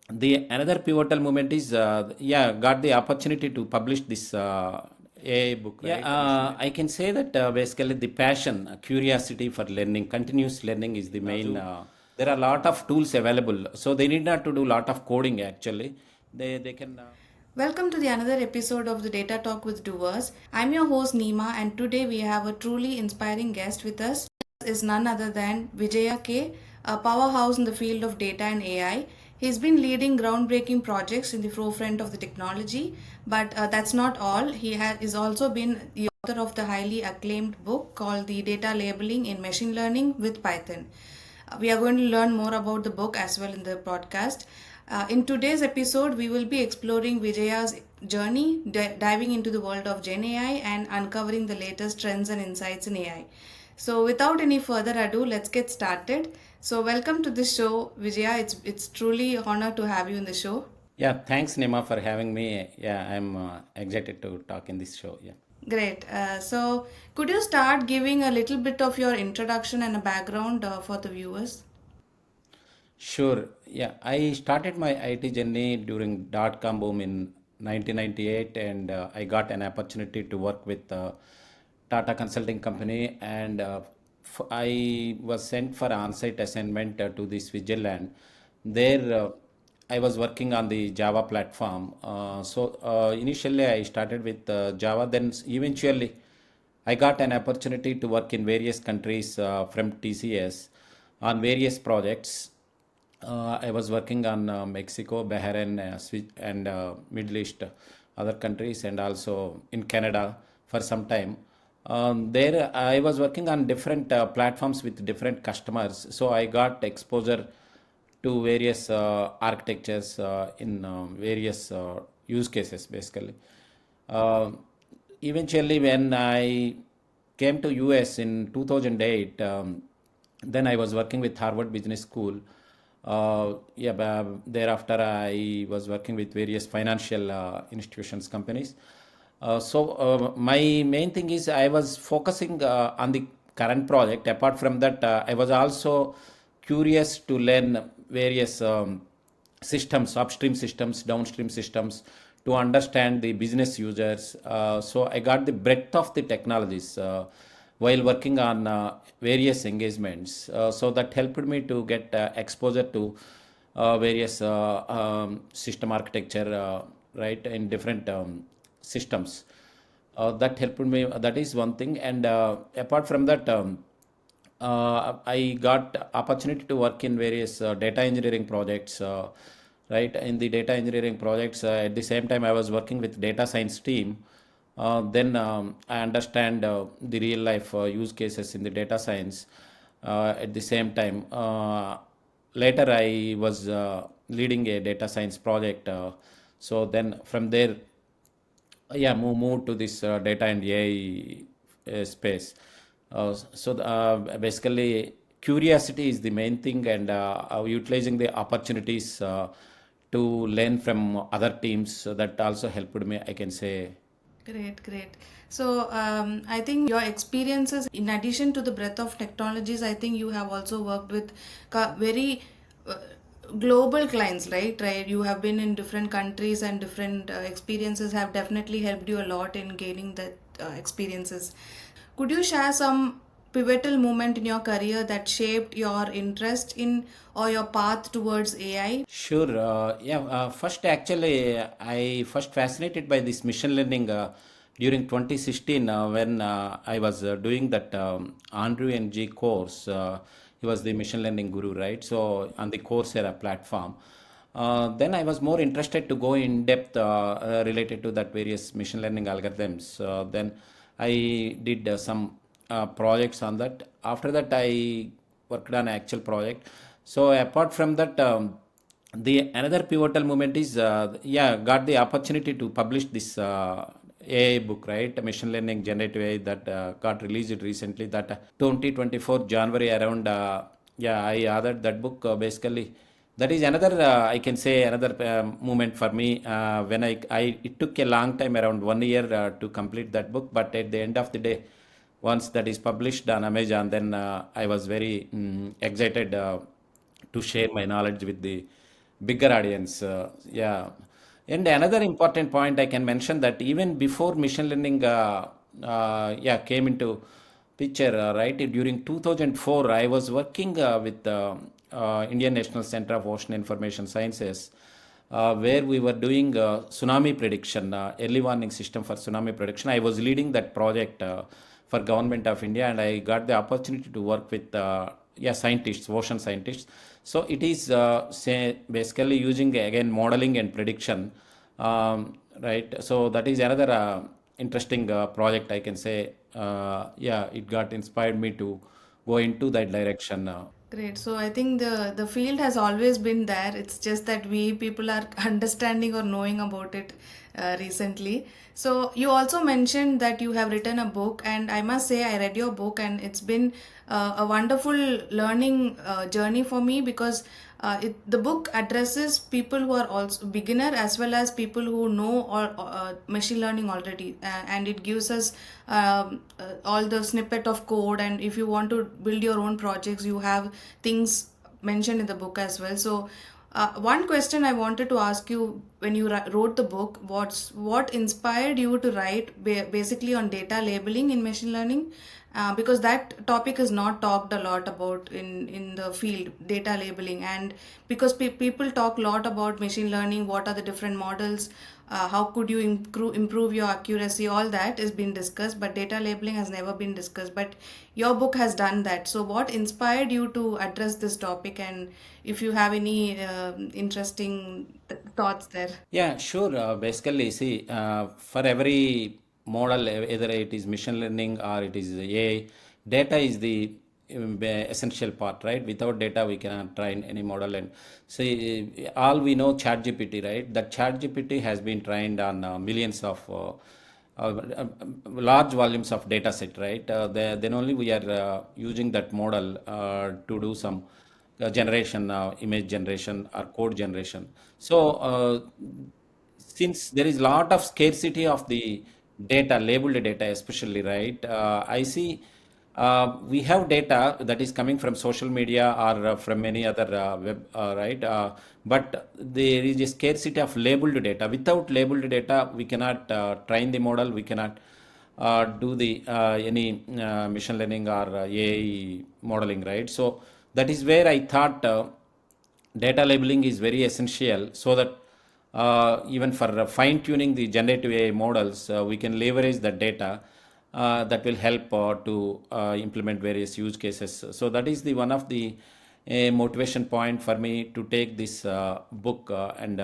The another pivotal moment is got the opportunity to publish this AI book, right? I can say that basically the passion, curiosity for learning, continuous learning is the main. There are a lot of tools available, so they need not to do a lot of coding actually. They can. Welcome to the another episode of the Data Talk with Doers. I'm your host Neema, and today we have a truly inspiring guest with us. Is none other than Vijaya K, a powerhouse in the field of data and AI. He's been leading groundbreaking projects in the forefront of the technology, but that's not all. Is also been the author of the highly acclaimed book called The Data Labeling in Machine Learning with Python. We are going to learn more about the book as well in the podcast. In today's episode, we will be exploring Vijaya's journey, diving into the world of Gen AI and uncovering the latest trends and insights in AI. So, without any further ado, let's get started. So, welcome to the show, Vijaya. It's truly honor to have you in the show. Yeah, thanks Neema for having me. Yeah, I'm excited to talk in this show. Yeah. Great. So, could you start giving a little bit of your introduction and a background for the viewers? Sure. Yeah, I started my IT journey during dot-com boom in 1998, and I got an opportunity to work with Tata Consulting Company, and I was sent for on-site assignment to the Switzerland. There, I was working on the Java platform. Initially, I started with Java. Then eventually, I got an opportunity to work in various countries from TCS on various projects. I was working on Mexico, Bahrain, and Middle East, other countries, and also in Canada for some time. There, I was working on different platforms with different customers, so I got exposure to various architectures in various use cases, basically. Uh, Eventually, when I came to US in 2008, then I was working with Harvard Business School. Thereafter I was working with various financial institutions, companies. My main thing is I was focusing on the current project. Apart from that, I was also curious to learn various systems, upstream systems, downstream systems, to understand the business users. So I got the breadth of the technologies while working on various engagements. So that helped me to get exposure to various system architecture, right, in different systems. That helped me. That is one thing. And apart from that, I got opportunity to work in various data engineering projects. Right, in the data engineering projects, at the same time I was working with data science team. Then I understand the real life use cases in the data science. At the same time, later I was leading a data science project. So then from there, move to this data and AI space. Basically, curiosity is the main thing, and utilizing the opportunities to learn from other teams, that also helped me, I can say. Great, great. So, I think your experiences, in addition to the breadth of technologies, I think you have also worked with very uh, global clients, right? Right. You have been in different countries, and different experiences have definitely helped you a lot in gaining that experiences. Could you share some pivotal moment in your career that shaped your interest in or your path towards AI? Sure. First, actually, I first fascinated by this machine learning during 2016 when I was doing that Andrew and G course. He was the machine learning guru, right? So on the Coursera platform. Then I was more interested to go in depth related to that various machine learning algorithms. Then I did some projects on that. After that, I worked on an actual project. So apart from that, the another pivotal moment is got the opportunity to publish this AI book, right? Machine learning generative AI, that got released recently. That 2024 January around. I authored that book. Basically, that is another, I can say, another moment for me. When I it took a long time, around 1 year, to complete that book. But at the end of the day, once that is published on Amazon, then I was very excited to share my knowledge with the bigger audience. Yeah. And another important point I can mention that even before machine learning yeah, came into picture, right? During 2004, I was working with Indian National Center of Ocean Information Sciences, where we were doing tsunami prediction, early warning system for tsunami prediction. I was leading that project for Government of India, and I got the opportunity to work with yeah, scientists, ocean scientists. So it is say basically using again modeling and prediction, right? So that is another interesting project I can say. Yeah, it got inspired me to go into that direction. Great. So I think the field has always been there. It's just that we people are understanding or knowing about it recently. So you also mentioned that you have written a book, and I must say I read your book, and it's been a wonderful learning journey for me because the book addresses people who are also beginner as well as people who know or machine learning already, and it gives us all the snippet of code. And if you want to build your own projects, you have things mentioned in the book as well. So one question I wanted to ask you, when you wrote the book, what inspired you to write basically on data labeling in machine learning? Because that topic is not talked a lot about in the field, data labeling. And because people talk a lot about machine learning, what are the different models, how could you improve your accuracy, all that is being discussed, but data labeling has never been discussed. But your book has done that. So what inspired you to address this topic, and if you have any interesting thoughts there? Yeah, sure. Basically, see, for every model, either it is machine learning or it is AI, data is the essential part, right? Without data, we cannot train any model. And see, all we know, ChatGPT, right? That ChatGPT has been trained on millions of large volumes of data set, right? Then only we are using that model to do some generation, image generation or code generation. So since there is lot of scarcity of the data, labeled data especially, right? I see we have data that is coming from social media or from any other web, right? But there is a scarcity of labeled data. Without labeled data, we cannot train the model. We cannot do the any machine learning or AI modeling, right? So that is where I thought data labeling is very essential so that even for fine tuning the generative AI models, we can leverage the data that will help to implement various use cases. So that is the one of the motivation point for me to take this book and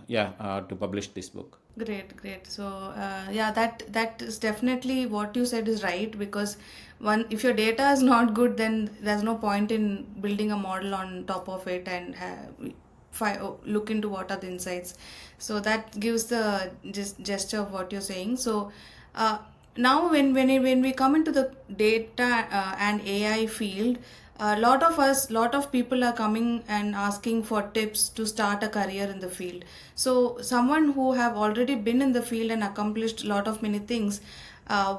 yeah, to publish this book. Great, great. So, yeah, that is definitely what you said is right, because one, if your data is not good, then there's no point in building a model on top of it and look into what are the insights. So that gives the gesture of what you're saying. So, uh, now when we come into the data and AI field, a lot of people are coming and asking for tips to start a career in the field. So someone who have already been in the field and accomplished a lot of many things,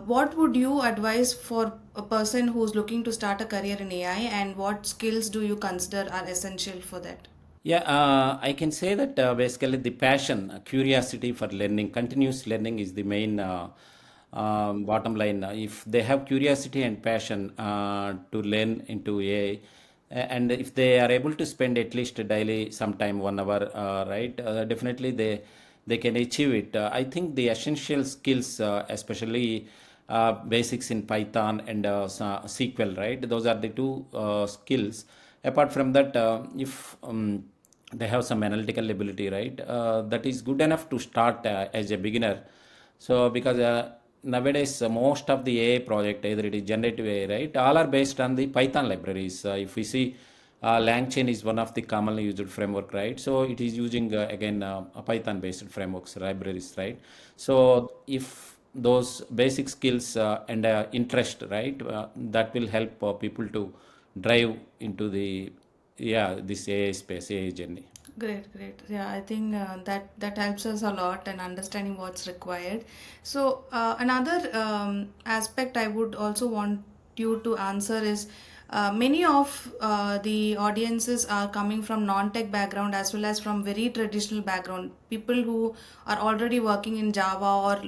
what would you advise for a person who's looking to start a career in AI, and what skills do you consider are essential for that? Yeah, I can say that basically the passion, curiosity for learning, continuous learning is the main bottom line. If they have curiosity and passion to learn into AI, and if they are able to spend at least daily sometime 1 hour, right, definitely they can achieve it. I think the essential skills, especially basics in Python and SQL, right? Those are the two skills. Apart from that, if they have some analytical ability, right? That is good enough to start as a beginner. So because nowadays most of the AI project, either it is generative AI, right? All are based on the Python libraries. If we see, LangChain is one of the commonly used framework, right? So it is using again a Python-based frameworks libraries, right? So if those basic skills and interest, right, that will help people to drive into the yeah, this AI space, AI journey. Great, great. Yeah, I think that helps us a lot in understanding what's required. So another aspect I would also want you to answer is, Many of the audiences are coming from non-tech background as well as from very traditional background. People who are already working in Java or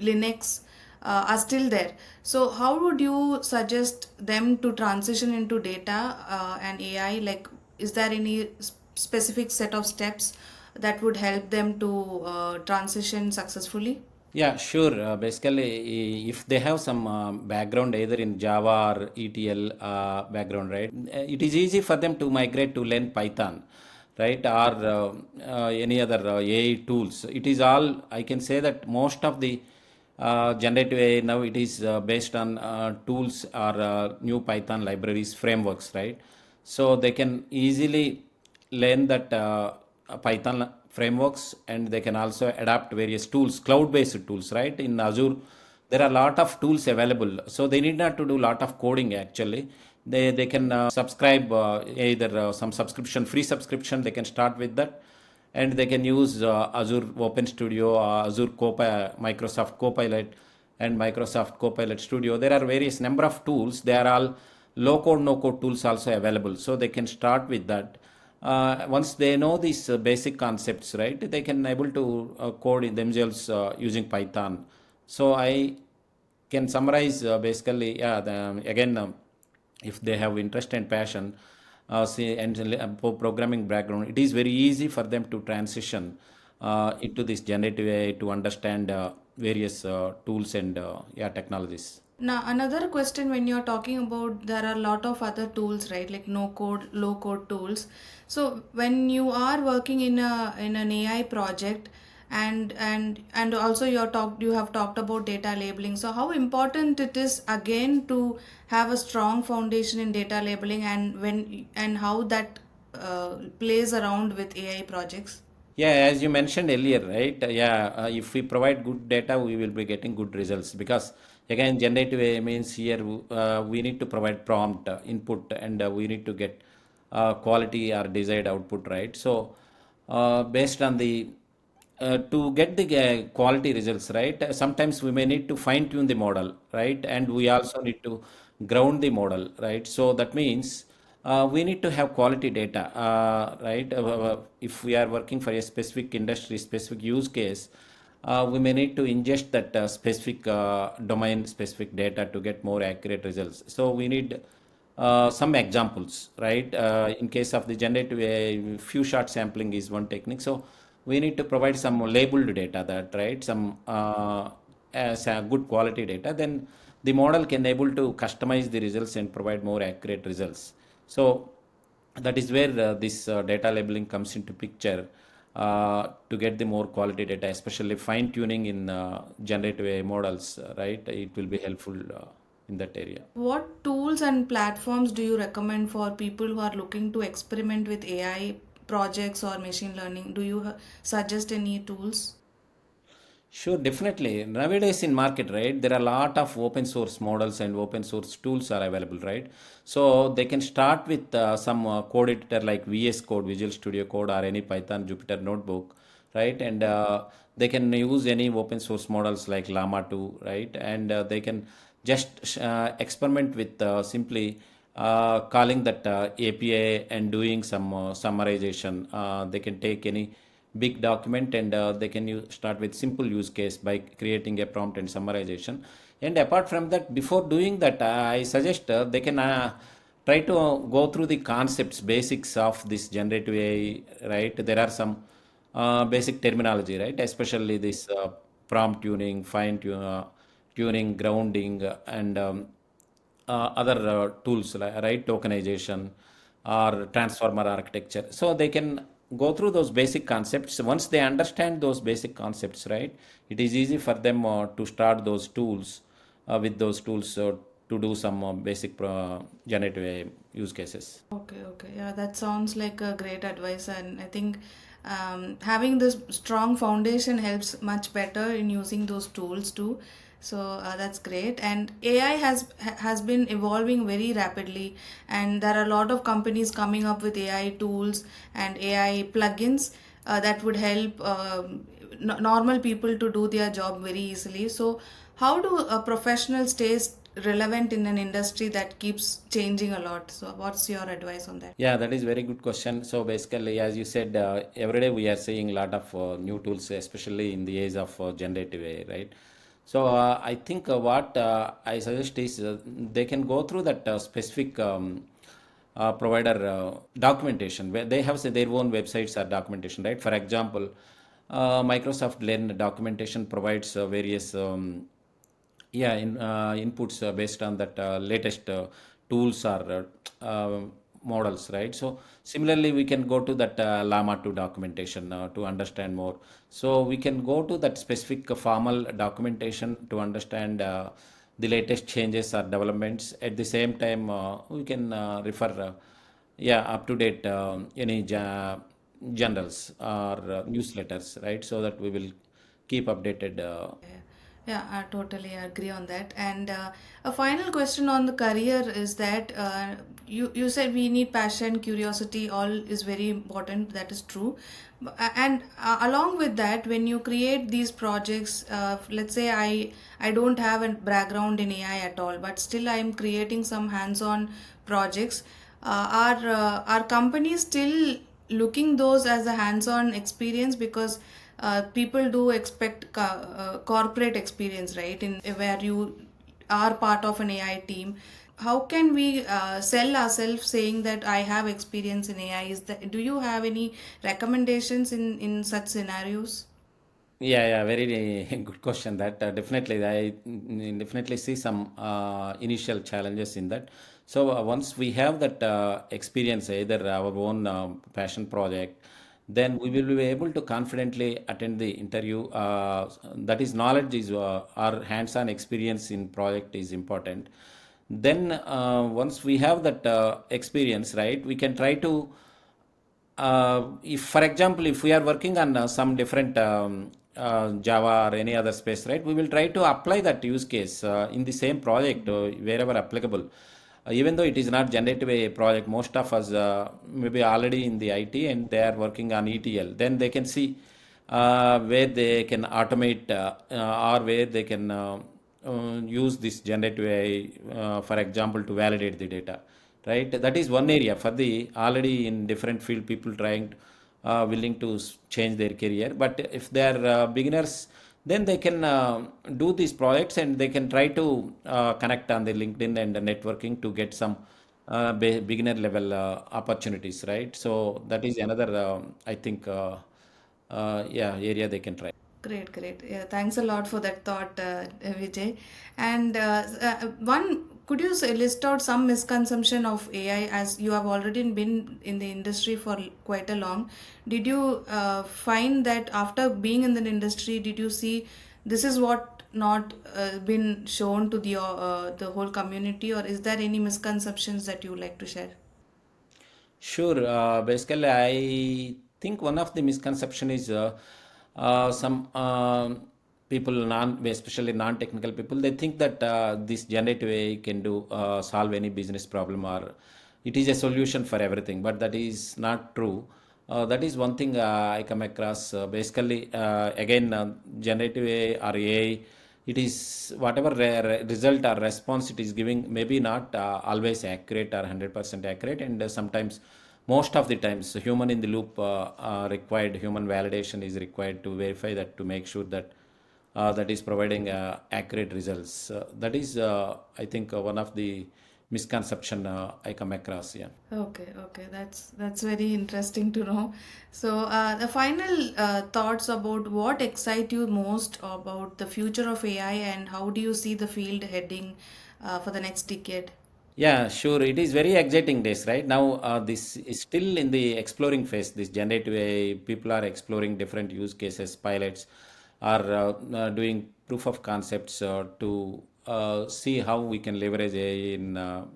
Linux are still there. So, how would you suggest them to transition into data and AI? Like, is there any specific set of steps that would help them to transition successfully? Yeah, sure. Basically, if they have some background either in Java or ETL background, right, it is easy for them to migrate to learn Python, right, or any other AI tools. It is all, I can say that most of the generative AI now it is based on tools or new Python libraries, frameworks, right? So they can easily learn that Python frameworks, and they can also adapt various tools, cloud-based tools, right? In Azure, there are a lot of tools available, so they need not to do a lot of coding actually. They can subscribe either some subscription, free subscription. They can start with that, and they can use Azure Open Studio, Azure Microsoft Copilot, and Microsoft Copilot Studio. There are various number of tools. They are all low code, no code tools also available. So they can start with that. Once they know these basic concepts, right, they can able to code in themselves using Python. So I can summarize basically, yeah, again, if they have interest and passion, see, and programming background, it is very easy for them to transition into this generative AI to understand various tools and yeah, technologies. Now, another question when you're talking about there are a lot of other tools, right? Like no code, low code tools. So when you are working in an AI project and also you have talked about data labeling. So how important it is again to have a strong foundation in data labeling and how that plays around with AI projects? Yeah, as you mentioned earlier, right? Yeah, if we provide good data, we will be getting good results because again, generative AI means here we need to provide prompt input, and we need to get quality or desired output, right? So, based on the to get the quality results, right? Sometimes we may need to fine tune the model, right? And we also need to ground the model, right? So that means we need to have quality data, right? If we are working for a specific industry, specific use case, we may need to ingest that specific domain specific data to get more accurate results. So we need some examples, right? In case of the generative AI, few shot sampling is one technique. So we need to provide some labeled data, that right, some as a good quality data. Then the model can able to customize the results and provide more accurate results. So that is where this data labeling comes into picture to get the more quality data, especially fine tuning in generative AI models, right? It will be helpful in that area. What tools and platforms do you recommend for people who are looking to experiment with AI projects or machine learning? Do you suggest any tools? Sure, definitely. Nowadays in market, right, there are a lot of open source models and open source tools are available, right? So they can start with some code editor like VS Code, Visual Studio Code, or any Python, Jupyter Notebook, right? And they can use any open source models like Llama 2, right? And they can just experiment with simply calling that API and doing some summarization. They can take any big document, and they can start with simple use case by creating a prompt and summarization. And apart from that, before doing that, I suggest they can try to go through the concepts, basics of this generative AI, right? There are some basic terminology, right? Especially this prompt tuning, tuning, grounding, and other tools, right? Tokenization or transformer architecture. So they can go through those basic concepts. Once they understand those basic concepts, right, it is easy for them to start those tools with those tools to do some basic generative AI use cases. Okay, okay. Yeah, that sounds like a great advice, and I think having this strong foundation helps much better in using those tools too. So that's great. And AI has been evolving very rapidly, and there are a lot of companies coming up with AI tools and AI plugins that would help normal people to do their job very easily. So, how do professionals relevant in an industry that keeps changing a lot. So, what's your advice on that? Yeah, that is very good question. So basically, as you said, every day we are seeing a lot of new tools, especially in the age of generative AI, right? So I think what I suggest is they can go through that specific provider documentation where they have say, their own websites or documentation, right? For example, Microsoft Learn documentation provides various inputs based on that latest tools or models, right? So similarly we can go to that llama 2 documentation to understand more. So we can go to that specific formal documentation to understand the latest changes or developments. At the same time we can refer up to date any journals or newsletters, right? So that we will keep updated. Yeah, I totally agree on that. And a final question on the career is that you said we need passion, curiosity, all is very important. That is true. And along with that, when you create these projects, let's say I don't have a background in AI at all, but still I am creating some hands-on projects. Are companies still looking those as a hands-on experience? Because people do expect corporate experience, right? In where you are part of an AI team. How can we sell ourselves saying that I have experience in AI? Is that, do you have any recommendations in such scenarios? Yeah, very good question. That definitely, I definitely see some initial challenges in that. So once we have that experience, either our own passion project, then we will be able to confidently attend the interview. That is, knowledge is our hands-on experience in project is important. Then once we have that experience, right, we can try to if for example if we are working on some different java or any other space, right, we will try to apply that use case in the same project wherever applicable. Even though it is not generative a project, most of us maybe already in the it and they are working on etl, then they can see where they can automate or where they can use this generative AI, for example, to validate the data, right? That is one area for the already in different field people trying willing to change their career. But if they are beginners, then they can do these projects and they can try to connect on the LinkedIn and the networking to get some beginner level opportunities, right? So that is another, I think, area they can try. Great, great. Yeah, thanks a lot for that thought, Vijay. And could you list out some misconception of AI as you have already been in the industry for quite a long? Did you find that after being in the industry, did you see this is what not been shown to the whole community, or is there any misconceptions that you would like to share? Sure. Basically, I think one of the misconception is some people, especially non-technical people, they think that this generative AI can do solve any business problem or it is a solution for everything. But that is not true. That is one thing I come across. Basically, again, generative AI or AI, it is whatever result or response it is giving, maybe not always accurate or 100% accurate, and sometimes, most of the times, human in the loop required, human validation is required to verify that, to make sure that that is providing accurate results. That is, I think, one of the misconception I come across. Yeah. Okay, okay, that's very interesting to know. So, the final thoughts about what excite you most about the future of AI and how do you see the field heading for the next decade? Yeah, sure. It is very exciting days, right? Now, this is still in the exploring phase. This generative AI, people are exploring different use cases. Pilots are doing proof of concepts to see how we can leverage AI in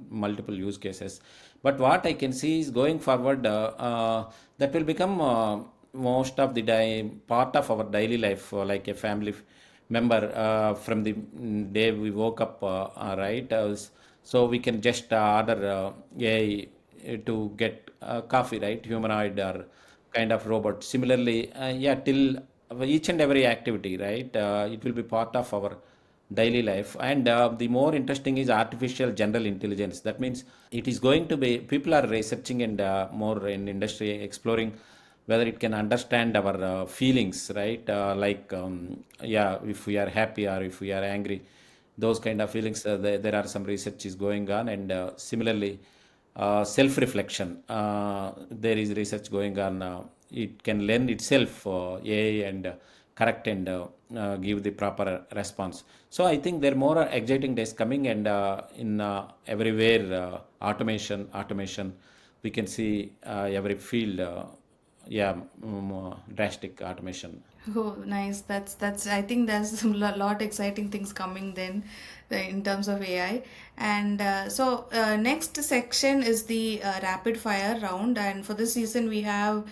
multiple use cases. But what I can see is going forward, that will become most of the time part of our daily life, like a family member from the day we woke up, right? So we can just order AI to get coffee, right? Humanoid or kind of robot. Similarly, till each and every activity, right? It will be part of our daily life. And the more interesting is artificial general intelligence. That means it is going to be, people are researching and more in industry exploring whether it can understand our feelings, right? Yeah, if we are happy or if we are angry, those kind of feelings. There are some research is going on, and similarly, self-reflection. There is research going on. It can learn itself, AI, and correct and give the proper response. So I think there are more exciting days coming, and in everywhere automation, we can see every field. Yeah, drastic automation. Oh, nice. That's. I think there's some lot exciting things coming then, in terms of AI. And next section is the rapid fire round. And for this season, we have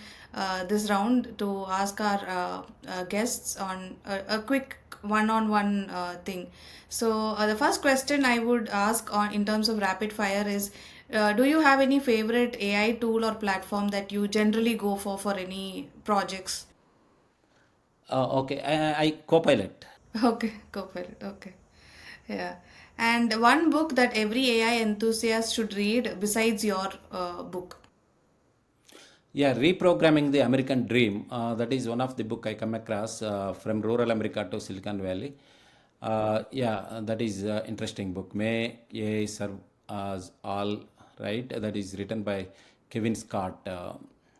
this round to ask our guests on a quick one-on-one thing. So the first question I would ask on in terms of rapid fire is, do you have any favorite AI tool or platform that you generally go for any projects? Okay, I Copilot. Okay, go for it. Okay. Yeah. And one book that every AI enthusiast should read besides your book. Yeah, reprogramming the American dream. That is one of the book I come across from rural America to Silicon Valley. Yeah, that is interesting book. May AI serve us all, right? That is written by Kevin Scott,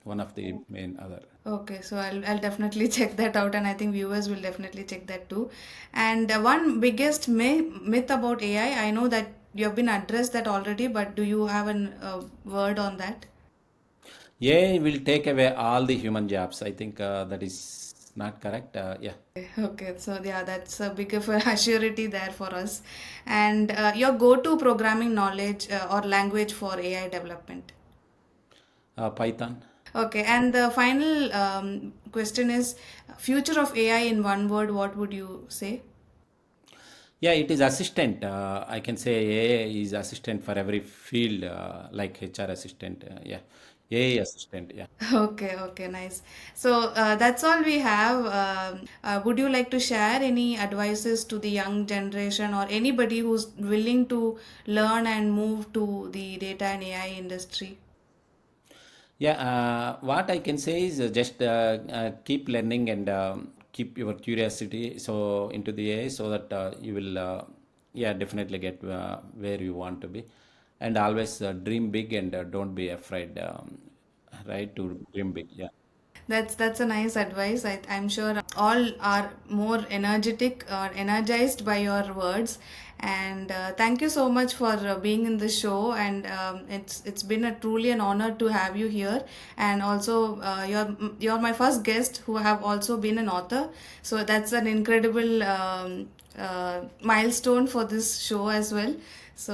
one of the main other. Okay, so I'll definitely check that out, and I think viewers will definitely check that too. And one biggest myth about AI, I know that you have been addressed that already, but do you have an word on that? AI will take away all the human jobs. I think that is not correct. Yeah. Okay, so yeah, that's a big of a surety there for us. And your go-to programming knowledge or language for AI development. Python. Okay, and the final question is future of AI in one word, what would you say? Yeah, it is assistant. I can say AI is assistant for every field, like HR assistant. Yeah, AI assistant. Yeah. Okay, okay, nice. So that's all we have. Would you like to share any advices to the young generation or anybody who's willing to learn and move to the data and AI industry? Yeah, what I can say is just keep learning and keep your curiosity so into the AI so that you will, yeah, definitely get where you want to be, and always dream big and don't be afraid, right? To dream big. Yeah. That's a nice advice. I'm sure all are more energetic or energized by your words. And thank you so much for being in the show. And it's been a truly an honor to have you here. And also, you're my first guest who have also been an author. So that's an incredible milestone for this show as well. So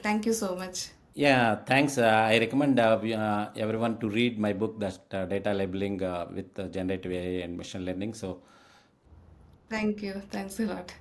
thank you so much. Yeah, thanks. I recommend everyone to read my book, that data labeling with generative AI and machine learning. So Thank you. Thanks a lot.